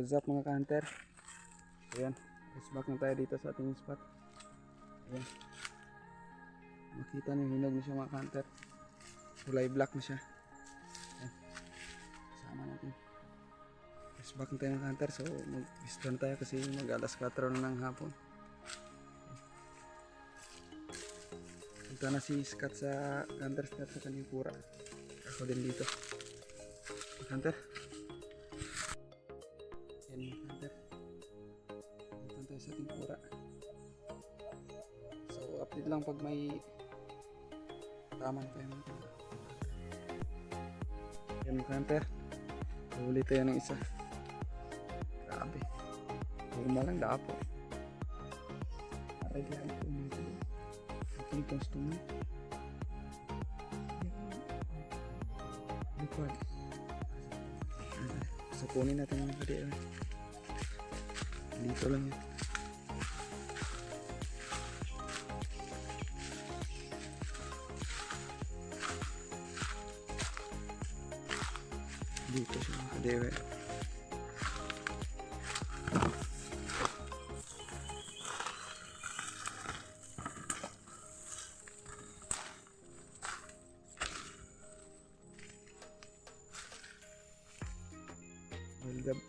What's up mga ka-hunter? Ayan, let's back na tayo dito sa ating spot. Ayan. Makita niyo, hinog na siya mga ka-hunter. Kulay black na siya. Ayan. Sama natin. Let's back na tayo mga ka-hunter. So mag-pista na tayo kasi mag-alas 4 na ng hapon. Punta na si Scott sa hunter spot sa Kanipura. Ako din dito. Hunter. Yan hunter. Punta tayo sa Kanipura. So update lang pag may taman tayo mga hunter. Yan mga hunter. Huli tayo ng isa. Grabe. Normal lang dapo. Aray lang ito nito. Ito gusto mo. Lipad. So kunin natin mga kadi. Dito lang yan. Dito siya mga kadi. Welcome.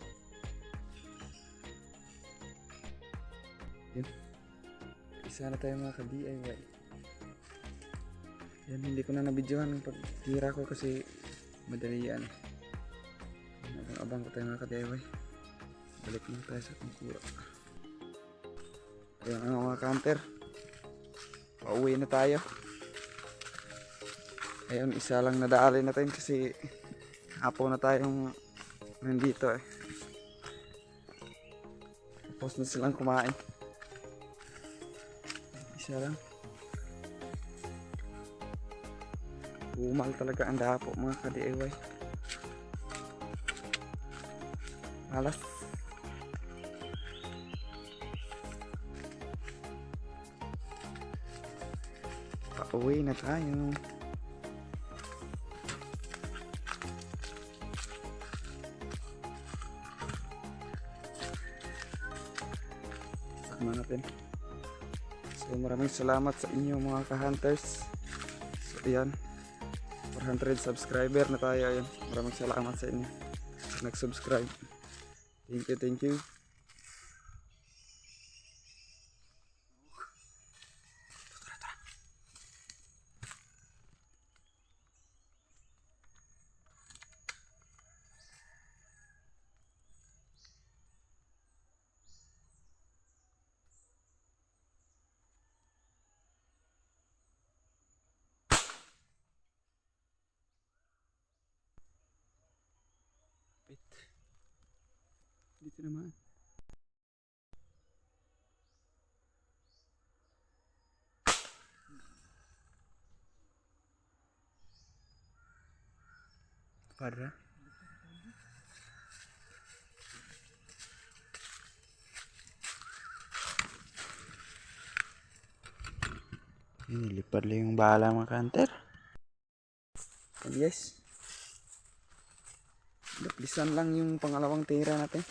Yan. Isa na tayo mga ka-DIY. Yan, hindi ko na nabidyohan ng pagtira ko kasi madali yan. Abang ko tayo mga ka-DIY. Balik lang tayo sa Kanipura. Ayan mga ka-hunter. Pauwi na tayo. Ayun, isa lang nadaalay natin kasi hapon na tayong nandito eh. Tapos na silang kumain. Isa lang. Umal talaga ang dapo mga ka-DIY. Malas. Pauwi na tayo. Natin. So maraming salamat sa inyo mga ka-hunters. So ayan, 400 subscriber na tayo. Ayan, maraming salamat sa inyo sa nag-subscribe. Thank you. Dito naman. Para. Nilipad lang yung bala mga ka-hunter. Yes. Daplisan lang yung pangalawang tira natin.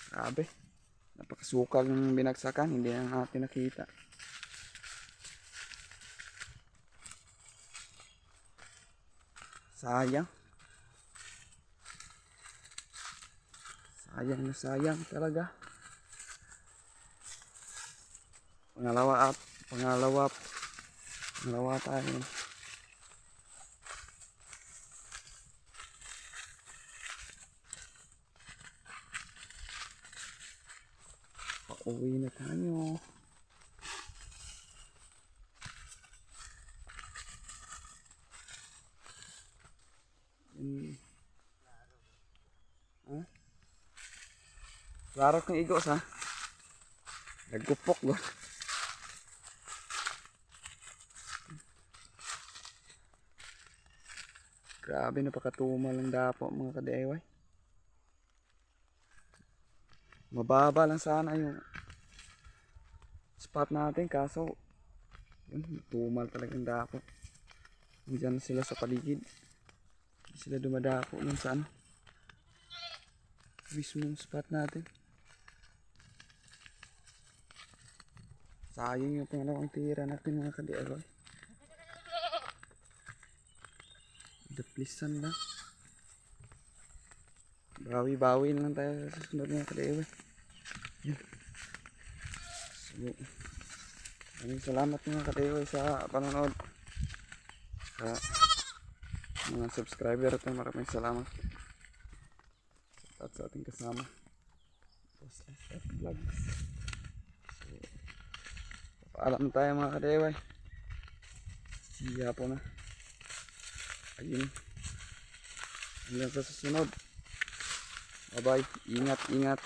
Grabe. Napakasukal ng binagsakan. Hindi na natin nakita. Sayang. Sayang talaga. Pangalawa tayo. Pauwi na tayo. Klaro kong igos ha. Nagkupok doon. Grabe, napakatumal ng dapo mga ka-DIY. Mababa lang sana yung spot natin kaso yun, tumal talagang dapo. Diyan sila sa paligid. Sila dumadako nun sa ano. mismong spot natin. Sayang yung pangalawang tira natin mga ka-DIY. Daplisan lang. Bawi-bawi lang tayo sa susunod mga ka-DIY. Yan. So, maraming salamat mga ka-DIY sa panonood. Sa mga subscriber at maraming salamat. At sa ating kasama Boss SF Vlogs. So, papaalam tayo mga ka-DIY. Siya po na. Ayun. Hanggang sa susunod. Bye bye. Ingat, ingat.